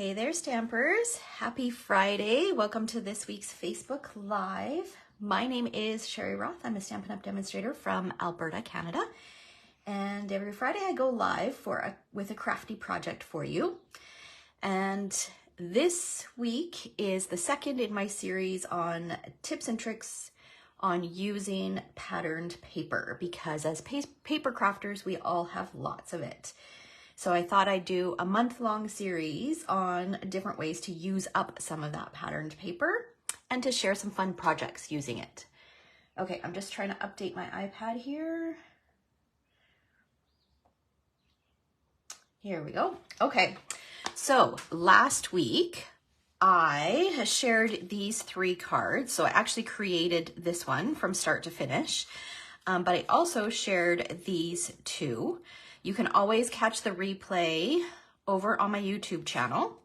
Hey there, Stampers. Happy Friday. Welcome to this week's Facebook Live. My name is Sherry Roth. I'm a Stampin' Up! Demonstrator from Alberta, Canada. And every Friday I go live with a crafty project for you. And this week is the second in my series on tips and tricks on using patterned paper, because as paper crafters, we all have lots of it. So I thought I'd do a month-long series on different ways to use up some of that patterned paper and to share some fun projects using it. Okay, I'm just trying to update my iPad here. Here we go. Okay, so last week I shared these 3 cards. So I actually created this one from start to finish, but I also shared these 2. You can always catch the replay over on my YouTube channel.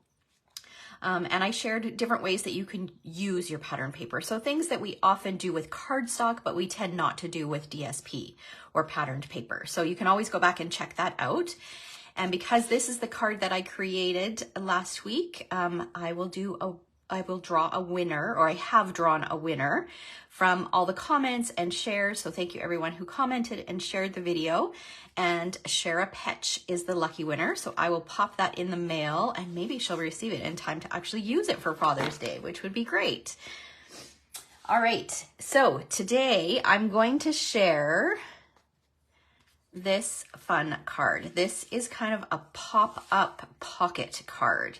And I shared different ways that you can use your pattern paper. So things that we often do with cardstock, but we tend not to do with DSP or patterned paper. So you can always go back and check that out. And because this is the card that I created last week, I will draw a winner, or I have drawn a winner from all the comments and shares. So thank you everyone who commented and shared the video. And Shara Petch is the lucky winner. So I will pop that in the mail and maybe she'll receive it in time to actually use it for Father's Day, which would be great. All right, so today I'm going to share this fun card. This is kind of a pop-up pocket card.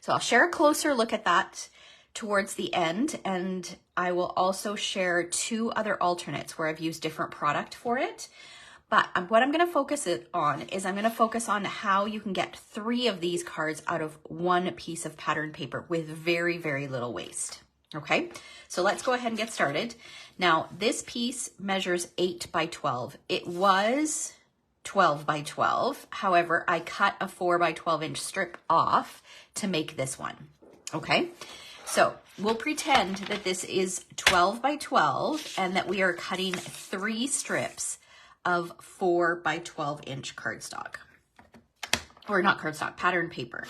So I'll share a closer look at that towards the end, and I will also share 2 other alternates where I've used different product for it. But what I'm going to focus on is I'm going to focus on how you can get 3 of these cards out of 1 piece of patterned paper with very, very little waste. Okay, so let's go ahead and get started. Now, this piece measures 8 by 12. It was 12 by 12. However, I cut a 4 by 12 inch strip off to make this one. Okay, so we'll pretend that this is 12 by 12 and that we are cutting 3 strips of 4 by 12 inch cardstock, or not cardstock, patterned paper.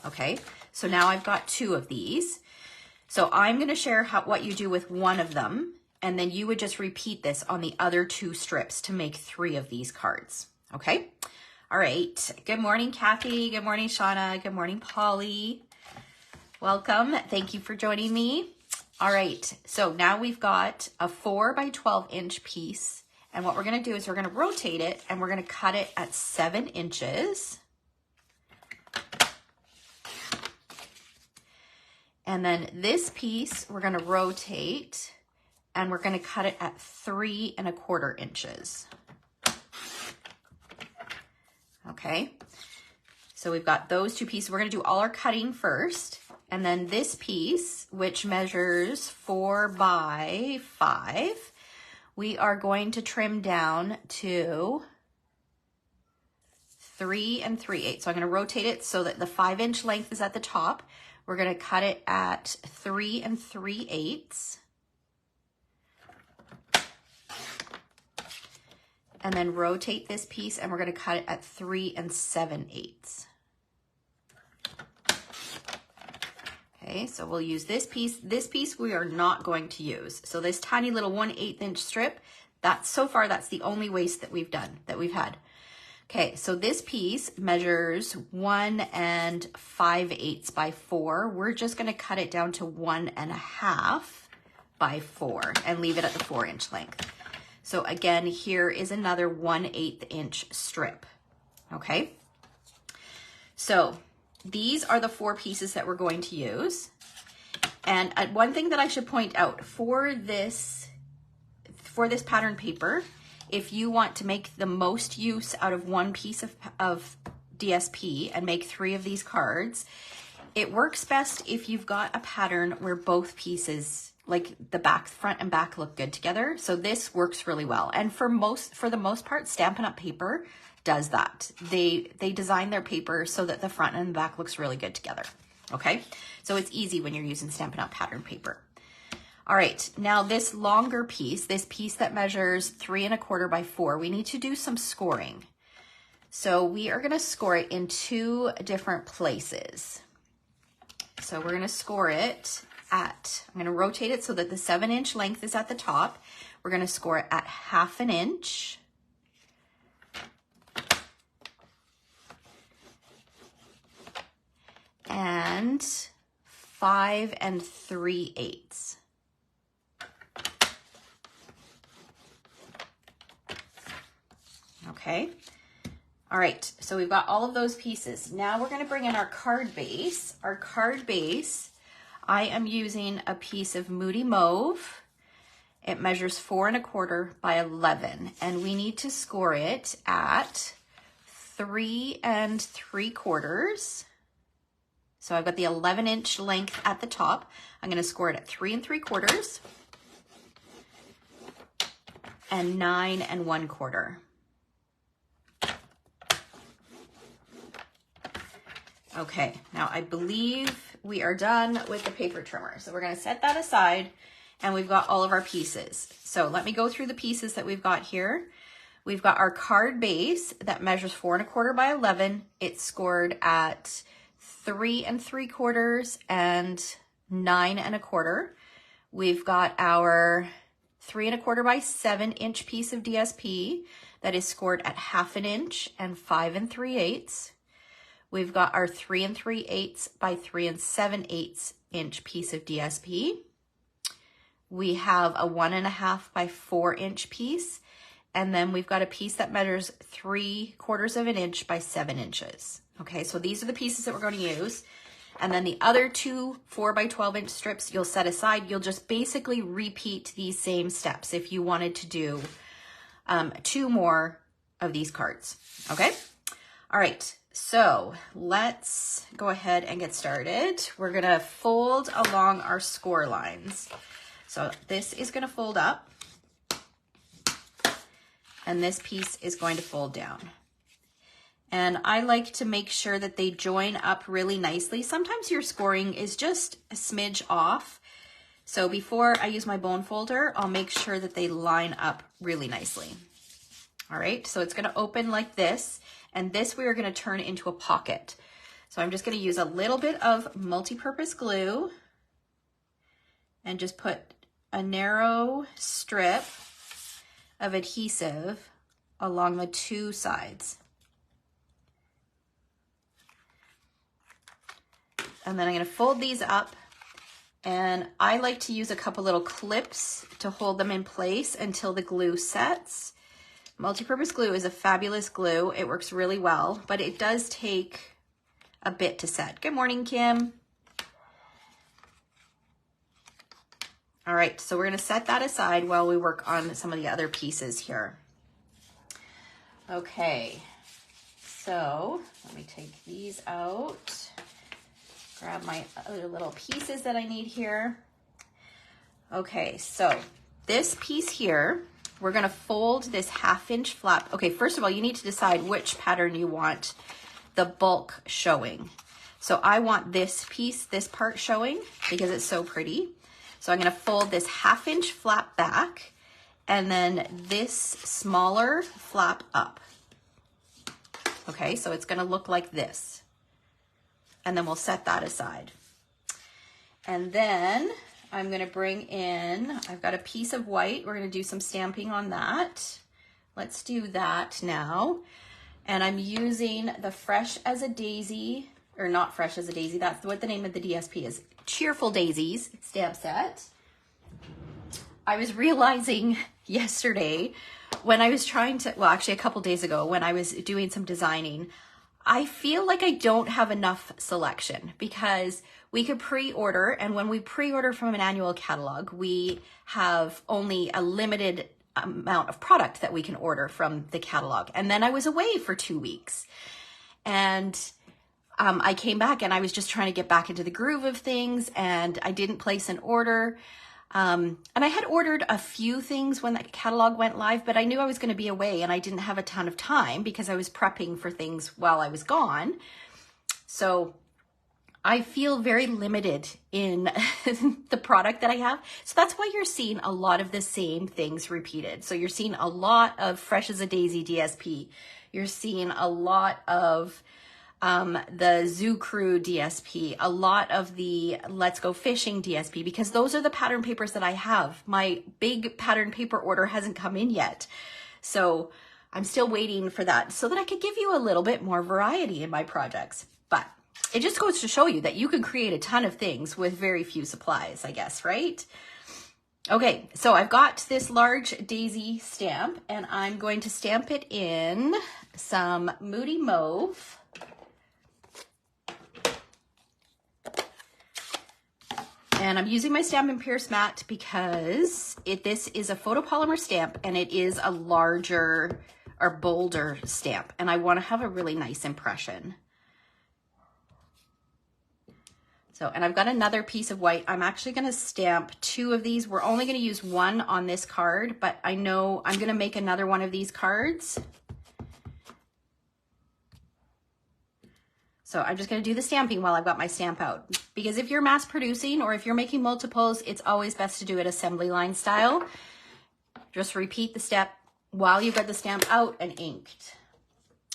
Okay, so now I've got 2 of these. So I'm going to share what you do with 1 of them, and then you would just repeat this on the other 2 strips to make 3 of these cards. Okay, all right. Good morning, Kathy. Good morning, Shauna. Good morning, Polly. Welcome. Thank you for joining me. All right, so now we've got a 4 by 12 inch piece. And what we're going to do is we're going to rotate it and we're going to cut it at 7 inches. And then this piece we're going to rotate and we're going to cut it at 3 1/4 inches. Okay, so we've got those 2 pieces. We're going to do all our cutting first. And then this piece, which measures 4 by 5, we are going to trim down to 3 3/8. So I'm going to rotate it so that the 5 inch length is at the top. We're going to cut it at 3 3/8. And then rotate this piece and we're going to cut it at 3 7/8. Okay, so we'll use this piece. This piece we are not going to use. So this tiny little 1/8 inch strip, so far that's the only waste that we've had. Okay, so this piece measures 1 5/8 by 4. We're just going to cut it down to 1 1/2 by 4 and leave it at the 4 inch length. So again, here is another 1/8 inch strip. Okay, so these are the 4 pieces that we're going to use. And one thing that I should point out for this pattern paper, if you want to make the most use out of 1 piece of DSP and make 3 of these cards, it works best if you've got a pattern where both pieces, like the front and back, look good together. So this works really well. And for the most part, Stampin' Up! Paper does that. They design their paper so that the front and the back looks really good together. Okay, so it's easy when you're using Stampin' Up! Pattern paper. All right, now this longer piece, this piece that measures 3 1/4 by 4, we need to do some scoring. So we are going to score it in 2 different places. So we're gonna score it at, I'm gonna rotate it so that the 7-inch length is at the top. We're gonna score it at 1/2 inch. And 5 3/8. Okay. All right, so we've got all of those pieces. Now we're gonna bring in our card base. Our card base, I am using a piece of Moody Mauve. It measures 4 1/4 by 11, and we need to score it at 3 3/4. So I've got the 11-inch length at the top. I'm gonna score it at 3 3/4 and 9 1/4. Okay, now I believe we are done with the paper trimmer. So we're gonna set that aside, and we've got all of our pieces. So let me go through the pieces that we've got here. We've got our card base that measures 4 1/4 by 11. It's scored at 3 3/4 and 9 1/4. We've got our 3 1/4 by 7-inch piece of DSP that is scored at 1/2 inch and 5 3/8. We've got our 3 3/8 by 3 7/8 inch piece of DSP. We have a 1 1/2 by 4-inch piece. And then we've got a piece that measures 3/4 inch by 7 inches. Okay, so these are the pieces that we're going to use. And then the other 2 4 by 12-inch strips you'll set aside. You'll just basically repeat these same steps if you wanted to do 2 more of these cards. Okay, all right. So let's go ahead and get started. We're gonna fold along our score lines. So this is gonna fold up, and this piece is going to fold down. And I like to make sure that they join up really nicely. Sometimes your scoring is just a smidge off. So before I use my bone folder, I'll make sure that they line up really nicely. All right, so it's gonna open like this, and this we are gonna turn into a pocket. So I'm just gonna use a little bit of multi-purpose glue and just put a narrow strip of adhesive along the 2 sides. And then I'm gonna fold these up, and I like to use a couple little clips to hold them in place until the glue sets. Multi-purpose glue is a fabulous glue. It works really well, but it does take a bit to set. Good morning, Kim. All right, so we're gonna set that aside while we work on some of the other pieces here. Okay, so let me take these out. Grab my other little pieces that I need here. Okay, so this piece here, we're gonna fold this 1/2 inch flap. Okay, first of all, you need to decide which pattern you want the bulk showing. So I want this piece, this part showing because it's so pretty. So I'm gonna fold this 1/2 inch flap back and then this smaller flap up. Okay, so it's gonna look like this. And then we'll set that aside. And then I'm gonna bring in, I've got a piece of white. We're gonna do some stamping on that. Let's do that now. And I'm using the Fresh as a Daisy, or not Fresh as a Daisy, that's what the name of the DSP is. Cheerful Daisies stamp set. I was realizing yesterday when I was trying to, well, actually a couple days ago when I was doing some designing, I feel like I don't have enough selection because we could pre-order, and when we pre-order from an annual catalog, we have only a limited amount of product that we can order from the catalog. And then I was away for 2 weeks, and I came back and I was just trying to get back into the groove of things, and I didn't place an order. And I had ordered a few things when that catalog went live, but I knew I was going to be away and I didn't have a ton of time because I was prepping for things while I was gone. So I feel very limited in the product that I have. So that's why you're seeing a lot of the same things repeated. So you're seeing a lot of Fresh as a Daisy DSP. You're seeing a lot of the Zoo Crew DSP, a lot of the Let's Go Fishing DSP, because those are the pattern papers that I have. My big pattern paper order hasn't come in yet. So I'm still waiting for that so that I could give you a little bit more variety in my projects. But it just goes to show you that you can create a ton of things with very few supplies, I guess, right? Okay, so I've got this large daisy stamp and I'm going to stamp it in some Moody Mauve. And I'm using my Stampin' Pierce mat because this is a photopolymer stamp and it is a larger or bolder stamp. And I want to have a really nice impression. So, and I've got another piece of white. I'm actually going to stamp 2 of these. We're only going to use 1 on this card, but I know I'm going to make another one of these cards. So I'm just going to do the stamping while I've got my stamp out. Because if you're mass producing or if you're making multiples, it's always best to do it assembly line style. Just repeat the step while you've got the stamp out and inked.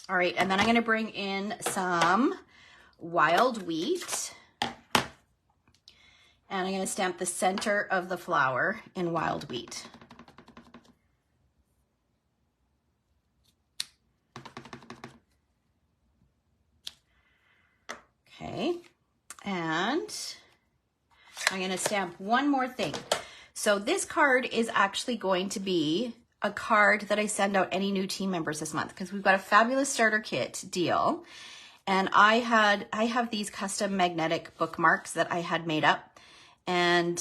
All right, and then I'm going to bring in some wild wheat. And I'm going to stamp the center of the flower in wild wheat. Okay, and I'm going to stamp one more thing. So this card is actually going to be a card that I send out any new team members this month because we've got a fabulous starter kit deal. And I have these custom magnetic bookmarks that I had made up, and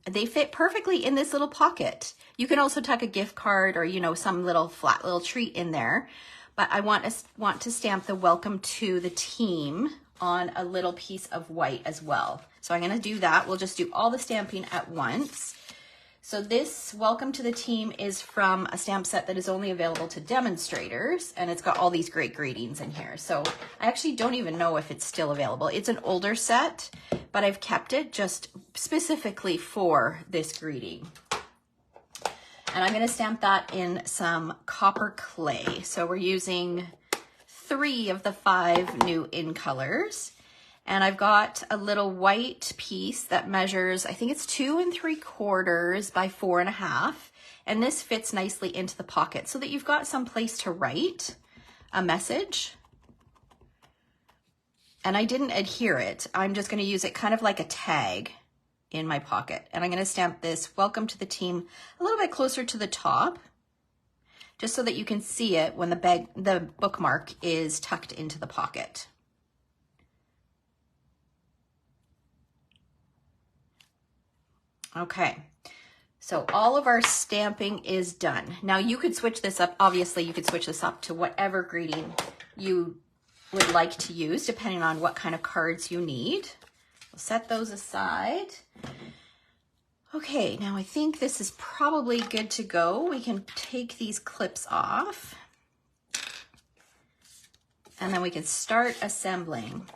they fit perfectly in this little pocket. You can also tuck a gift card or, you know, some little flat little treat in there. But I want to stamp the welcome to the team on a little piece of white as well. So I'm going to do that. We'll just do all the stamping at once. So this welcome to the team is from a stamp set that is only available to demonstrators, and it's got all these great greetings in here. So I actually don't even know if it's still available. It's an older set, but I've kept it just specifically for this greeting. And I'm going to stamp that in some copper clay. So we're using 3 of the 5 new in colors. And I've got a little white piece that measures, I think it's 2 3/4 by 4.5. And this fits nicely into the pocket so that you've got some place to write a message. And I didn't adhere it. I'm just going to use it kind of like a tag in my pocket. And I'm going to stamp this welcome to the team a little bit closer to the top, just so that you can see it when the bookmark is tucked into the pocket. Okay, so all of our stamping is done. Now you could switch this up. Obviously, you could switch this up to whatever greeting you would like to use, depending on what kind of cards you need. We'll set those aside. Okay, now I think this is probably good to go. We can take these clips off and then we can start assembling.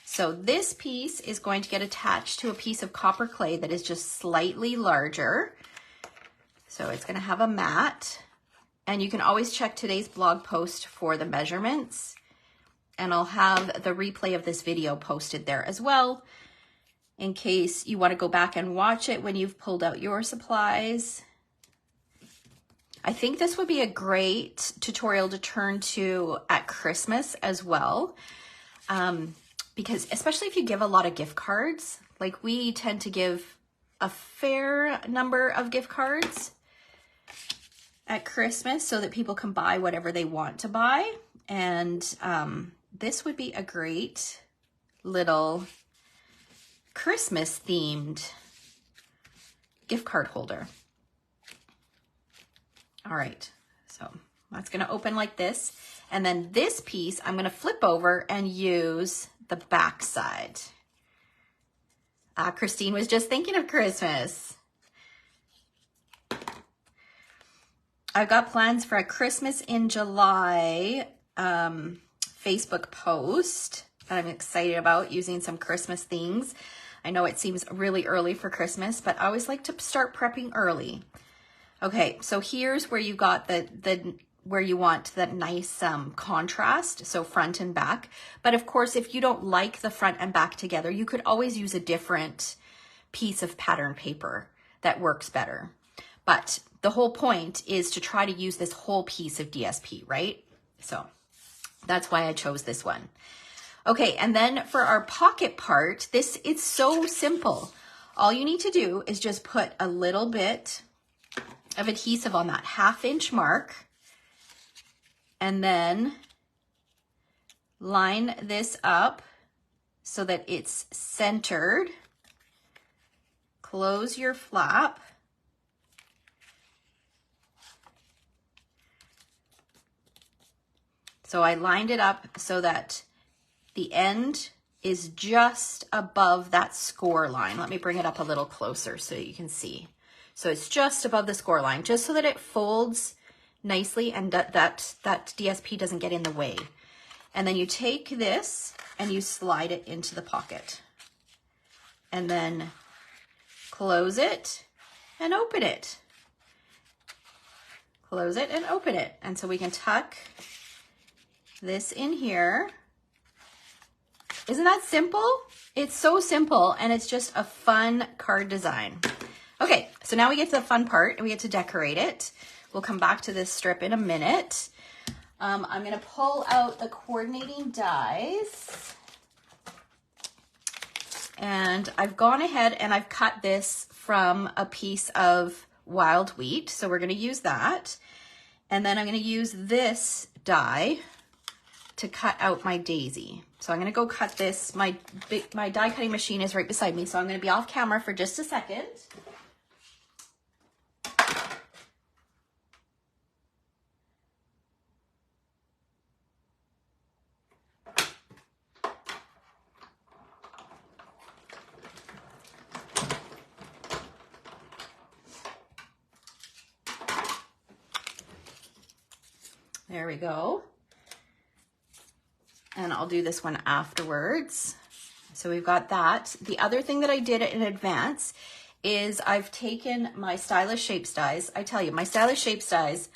So this piece is going to get attached to a piece of copper clay that is just slightly larger. So it's going to have a mat, and you can always check today's blog post for the measurements, and I'll have the replay of this video posted there as well, in case you want to go back and watch it when you've pulled out your supplies. I think this would be a great tutorial to turn to at Christmas as well. Because especially if you give a lot of gift cards, like we tend to give a fair number of gift cards at Christmas so that people can buy whatever they want to buy. And this would be a great little Christmas themed gift card holder. All right, so that's going to open like this. And then this piece, I'm going to flip over and use the back side. Christine was just thinking of Christmas. I've got plans for a Christmas in July Facebook post that I'm excited about, using some Christmas things. I know it seems really early for Christmas, but I always like to start prepping early. Okay, so here's where you got the where you want that nice contrast, so front and back. But of course, if you don't like the front and back together, you could always use a different piece of pattern paper that works better. But the whole point is to try to use this whole piece of DSP, right? So that's why I chose this one. Okay, and then for our pocket part, it's so simple. All you need to do is just put a little bit of adhesive on that 1/2 inch mark, and then line this up so that it's centered. Close your flap. So I lined it up so that the end is just above that score line. Let me bring it up a little closer so you can see. So it's just above the score line, just so that it folds nicely and that DSP doesn't get in the way. And then you take this and you slide it into the pocket. And then close it and open it. Close it and open it. And so we can tuck this in here. Isn't that simple? It's so simple, and it's just a fun card design. Okay, so now we get to the fun part and we get to decorate it. We'll come back to this strip in a minute. I'm gonna pull out the coordinating dies. And I've gone ahead and I've cut this from a piece of wild wheat. So we're gonna use that. And then I'm gonna use this die to cut out my daisy. So I'm gonna go cut this. My die cutting machine is right beside me, so I'm gonna be off camera for just a second. There we go. And I'll do this one afterwards. So we've got that. The other thing that I did in advance is I've taken my Stylish Shapes dies. I tell you, my Stylish Shapes dies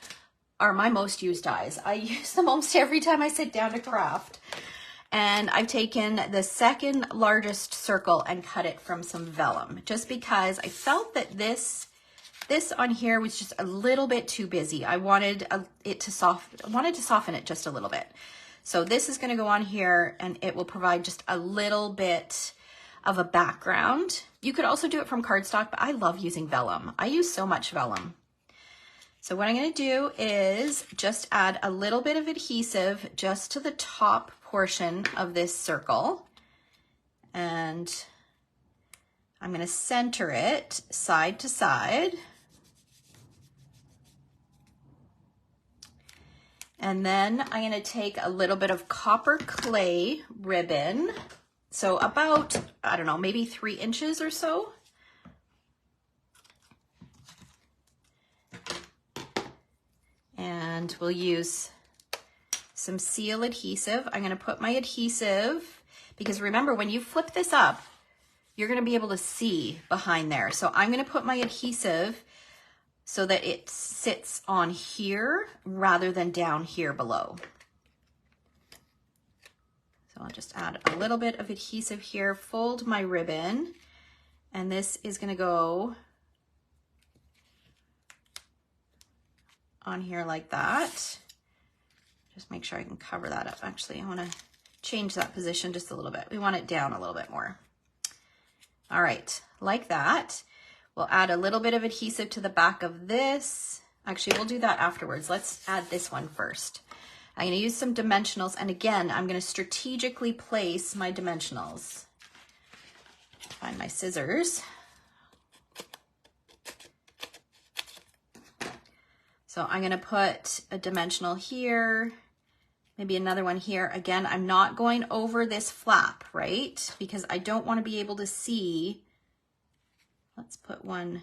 are my most used dies. I use them almost every time I sit down to craft. And I've taken the second largest circle and cut it from some vellum, just because I felt that this on here was just a little bit too busy. I wanted it to soften it just a little bit. So this is going to go on here, and it will provide just a little bit of a background. You could also do it from cardstock, but I love using vellum. I use so much vellum. So what I'm going to do is just add a little bit of adhesive just to the top portion of this circle. And I'm going to center it side to side. And then I'm going to take a little bit of copper clay ribbon. So about, I don't know, maybe 3 inches or so. And we'll use some seal adhesive. I'm going to put my adhesive, because remember, when you flip this up, you're going to be able to see behind there. So I'm going to put my adhesive so that it sits on here rather than down here below. So I'll just add a little bit of adhesive here, fold my ribbon, and this is going to go on here like that. Just make sure I can cover that up. Actually, I want to change that position just a little bit. We want it down a little bit more. All right, like that. We'll add a little bit of adhesive to the back of this. Actually, we'll do that afterwards. Let's add this one first. I'm going to use some dimensionals, and again, I'm going to strategically place my dimensionals. Find my scissors. So I'm going to put a dimensional here, maybe another one here. Again, I'm not going over this flap, right? Because I don't want to be able to see. Let's put one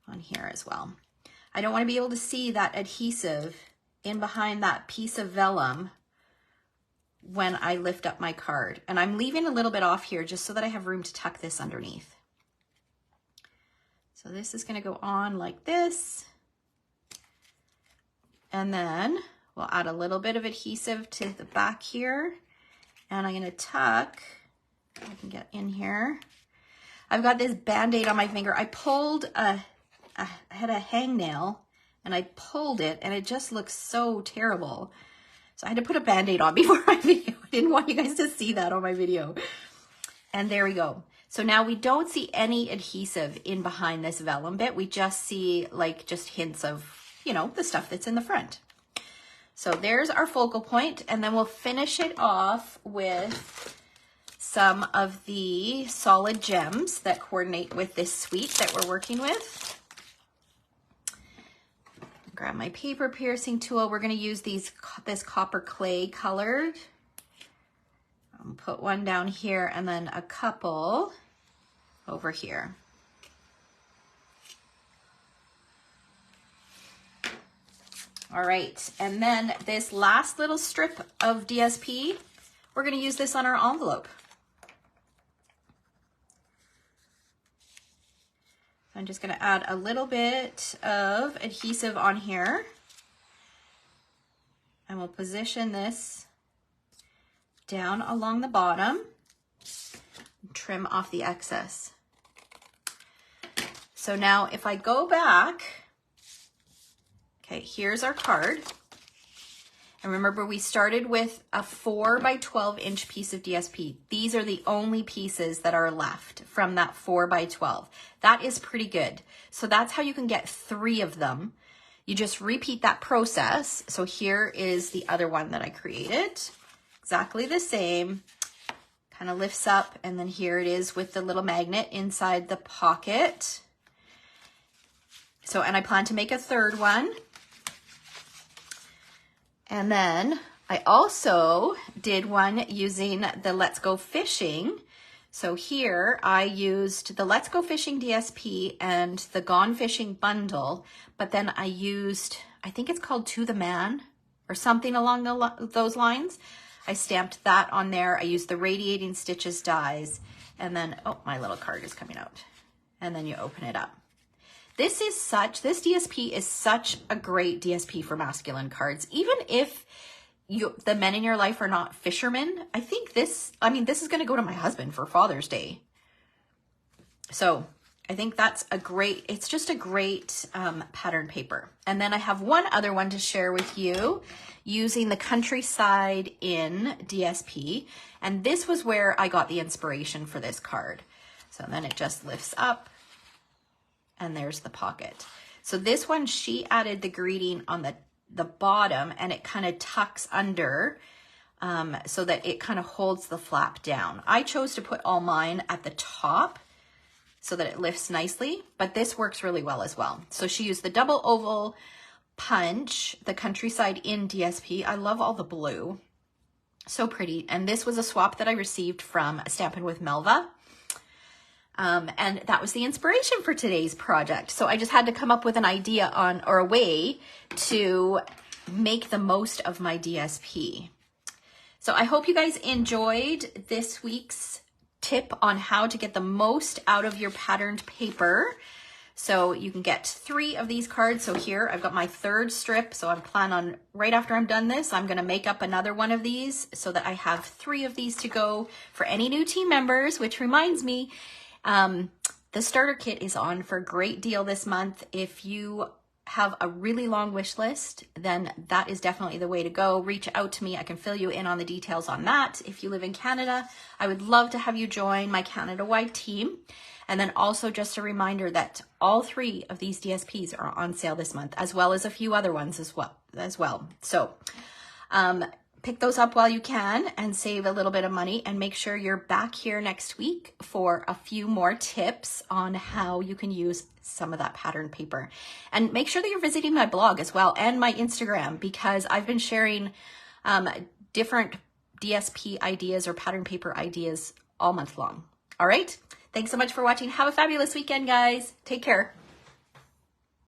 on here as well. I don't want to be able to see that adhesive in behind that piece of vellum when I lift up my card. And I'm leaving a little bit off here just so that I have room to tuck this underneath. So this is going to go on like this. And then we'll add a little bit of adhesive to the back here. And I'm gonna tuck, I can get in here. I've got this Band-Aid on my finger. I pulled I had a hangnail and I pulled it and it just looks so terrible. So I had to put a Band-Aid on before my video. I didn't want you guys to see that on my video. And there we go. So now we don't see any adhesive in behind this vellum bit. We just see like just hints of, you know, the stuff that's in the front. So there's our focal point, and then we'll finish it off with some of the solid gems that coordinate with this suite that we're working with. Grab my paper piercing tool. We're going to use this copper clay colored. I'll put one down here and then a couple over here. All right, and then this last little strip of DSP, we're going to use this on our envelope. I'm just going to add a little bit of adhesive on here, and we'll position this down along the bottom, trim off the excess. So now if I go back, okay, here's our card. And remember, we started with a 4 by 12 inch piece of DSP. These are the only pieces that are left from that 4 by 12. That is pretty good. So that's how you can get 3 of them. You just repeat that process. So here is the other one that I created. Exactly the same. Kind of lifts up, and then here it is with the little magnet inside the pocket. So, and I plan to make a third one. And then I also did one using the Let's Go Fishing. So here I used the Let's Go Fishing DSP and the Gone Fishing bundle, but then I used, I think it's called To the Man or something along those lines. I stamped that on there. I used the Radiating Stitches dies, and then, oh, my little card is coming out. And then you open it up. This DSP is such a great DSP for masculine cards. Even if the men in your life are not fishermen, I think this is going to go to my husband for Father's Day. So I think that's it's just a great pattern paper. And then I have one other one to share with you using the Countryside in DSP. And this was where I got the inspiration for this card. So then it just lifts up. And there's the pocket. So this one, she added the greeting on the bottom, and it kind of tucks under so that it kind of holds the flap down. I chose to put all mine at the top so that it lifts nicely, but this works really well as well. So she used the double oval punch, the Countryside in DSP. I love all the blue. So pretty. And this was a swap that I received from Stampin' with Melva. And that was the inspiration for today's project. So I just had to come up with an idea or a way to make the most of my DSP. So I hope you guys enjoyed this week's tip on how to get the most out of your patterned paper. So you can get 3 of these cards. So here I've got my 3rd strip. So I'm planning on, right after I'm done this, I'm going to make up another one of these so that I have 3 of these to go for any new team members, which reminds me, the starter kit is on for a great deal this month. If you have a really long wish list, then that is definitely the way to go. Reach out to me. I can fill you in on the details on that. If you live in Canada, I would love to have you join my Canada-wide team. And then also just a reminder that all 3 of these DSPs are on sale this month, as well as a few other ones as well. So, pick those up while you can and save a little bit of money, and make sure you're back here next week for a few more tips on how you can use some of that pattern paper. And make sure that you're visiting my blog as well and my Instagram, because I've been sharing different DSP ideas or pattern paper ideas all month long. All right. Thanks so much for watching. Have a fabulous weekend, guys. Take care.